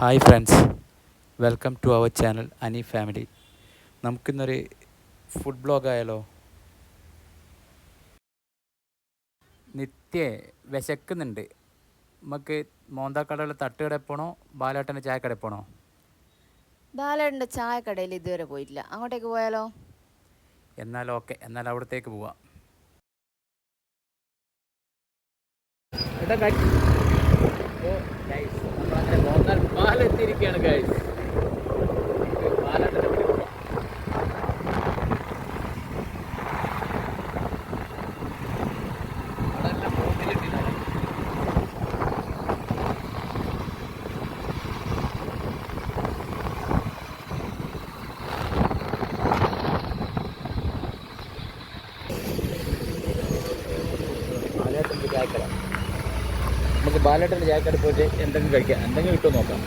Hi friends, welcome to our channel Ani family. നമുക്കിന്നൊരു food blog ആയാലോ? വിശക്കുന്നുണ്ട്. നമുക്ക് മോന്താക്കടയിൽ തട്ടുകടയിൽ പോകണോ, ബാലേട്ടൻ്റെ ചായക്കടയിൽ പോകണോ? ബാലേട്ടൻ്റെ ചായക്കടയിൽ ഇതുവരെ പോയിട്ടില്ല, അങ്ങോട്ടേക്ക് പോയാലോ? എന്നാൽ ഓക്കെ, എന്നാൽ അവിടത്തേക്ക് പോവാം. പാലെത്തിയിരിക്കുകയാണ് ഗൈസ്. ചായക്കട, നമുക്ക് ബാലേട്ടൻ്റെ ചായക്കട പോയിട്ട് എന്തെങ്കിലും കഴിക്കാം, എന്തെങ്കിലും കിട്ടുമോ നോക്കാം.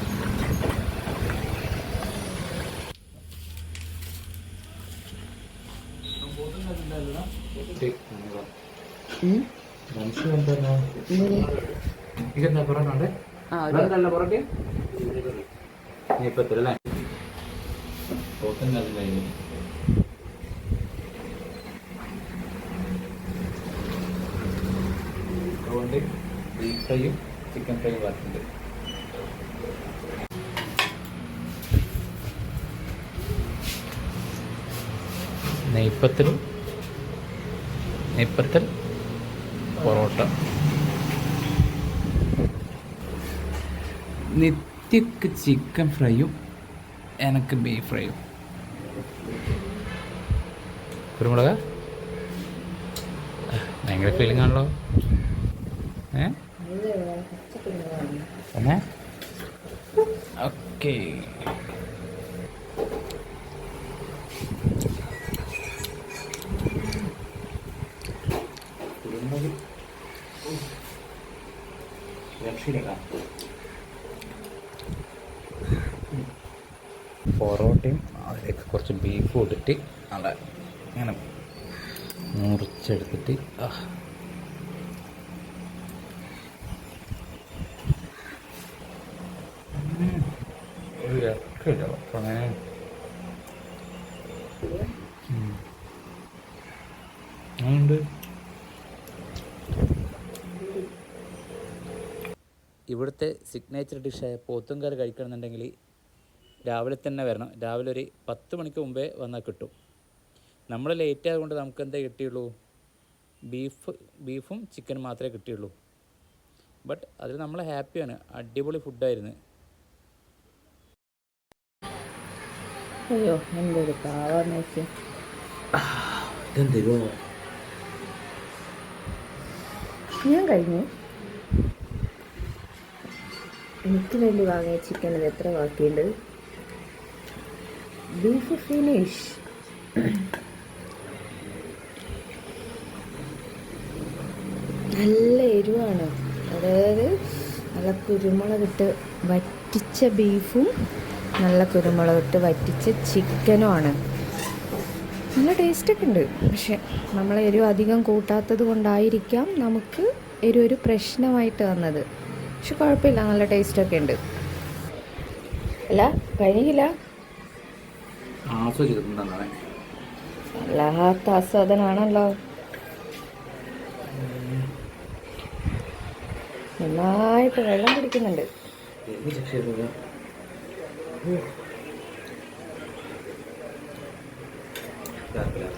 ഇതെന്താ പൊറോട്ട ഉണ്ട്? അതല്ല പൊറോട്ട ഇപ്പത്തിലല്ലേ? അതുകൊണ്ട് ബീഫ് ഫ്രൈയും ചിക്കൻ ഫ്രൈയും വറുത്തുണ്ട്. നെയ്പ്പത്തൽ പൊറോട്ട, നിത്യക്ക് ചിക്കൻ ഫ്രൈയും എനിക്ക് ബീഫ് ഫ്രൈയും. കുരുമുളക് ഭയങ്കര ഫീലിംഗ് ആണല്ലോ. ഓക്കെ, പൊറോട്ടയും അതിലേക്ക് കുറച്ച് ബീഫ് ഇട്ടിട്ട് നല്ല ഇങ്ങനെ മുറിച്ചെടുത്തിട്ട് ഒരു ഇറക്കില്ല അപ്പം അങ്ങനെ ഉണ്ട്. ഇവിടുത്തെ സിഗ്നേച്ചർ ഡിഷായ പോത്തുംകറി കഴിക്കണമെന്നുണ്ടെങ്കിൽ രാവിലെ തന്നെ വരണം. രാവിലെ ഒരു 10 മണിക്ക് മുമ്പേ വന്നാൽ കിട്ടും. നമ്മൾ ലേറ്റ് ആയതുകൊണ്ട് നമുക്ക് എന്താ കിട്ടിയുള്ളൂ, ബീഫും ചിക്കനും മാത്രമേ കിട്ടിയുള്ളൂ. ബട്ട് അതിൽ നമ്മൾ ഹാപ്പിയാണ്. അടിപൊളി ഫുഡായിരുന്നു. അയ്യോ, എന്തൊരു പാവാന്ന് വെച്ച്. ഞാൻ കഴിഞ്ഞു. എനിക്ക് വേണ്ടി വാങ്ങിയ ചിക്കൻ ഇത് എത്ര ബാക്കിയുണ്ട്? Beef finish. നല്ല എരിവാണ്, അതായത് നല്ല കുരുമുളകിട്ട് വറ്റിച്ച ബീഫും നല്ല കുരുമുളകിട്ട് വറ്റിച്ച ചിക്കനുമാണ്. നല്ല ടേസ്റ്റൊക്കെ ഉണ്ട്. പക്ഷെ നമ്മൾ എരിവ് അധികം കൂട്ടാത്തത് കൊണ്ടായിരിക്കാം നമുക്ക് എരിവ് ഒരു പ്രശ്നമായിട്ട് വന്നത്. പക്ഷെ കുഴപ്പമില്ല, നല്ല ടേസ്റ്റൊക്കെ ഉണ്ട്. അല്ല കഴിഞ്ഞില്ല, വല്ലാത്ത ആസ്വാദനാണല്ലോ. നന്നായിട്ട് വെള്ളം കുടിക്കുന്നുണ്ട്.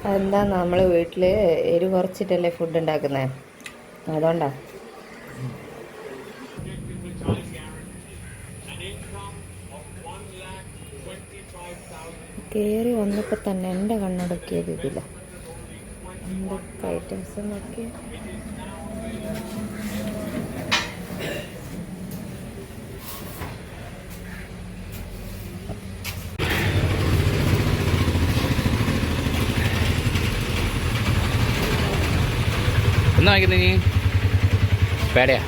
അതെന്താ, നമ്മൾ വീട്ടിൽ എരിവ് കുറച്ചിട്ടല്ലേ ഫുഡ് ഉണ്ടാക്കുന്നത്, അതുകൊണ്ടാ. കയറി വന്നപ്പോൾ തന്നെ എൻ്റെ കണ്ണടക്കിയത് ഇതില്ല. എന്തൊക്കെ ഐറ്റംസ് നോക്കി. എന്നാ വാങ്ങിക്കുന്നത് നീ? പേടയാ?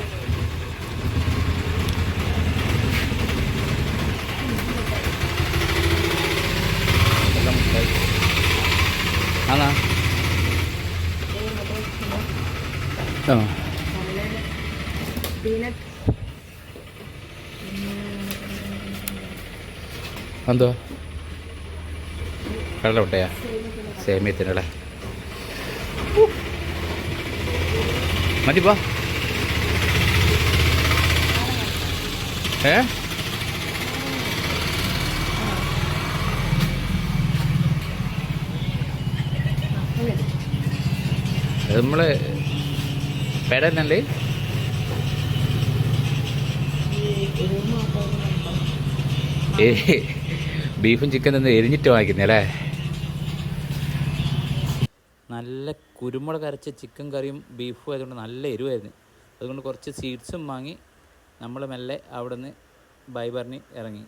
ആണോ? എന്തോ കടല മുട്ടയാ സേമിയത്തിനല്ലേ മതിപ്പാ നമ്മൾ പേട തന്നെയല്ലേ ബീഫും ചിക്കൻ തന്നെ എരിഞ്ഞിട്ട് വാങ്ങിക്കുന്നേ അല്ലേ നല്ല കുരുമുളക് അരച്ച ചിക്കൻ കറിയും ബീഫും ആയതുകൊണ്ട് നല്ല എരിവായിരുന്നു അതുകൊണ്ട് കുറച്ച് സ്വീറ്റ്സും വാങ്ങി നമ്മൾ മെല്ലെ അവിടെ നിന്ന് ബൈ പറഞ്ഞ് ഇറങ്ങി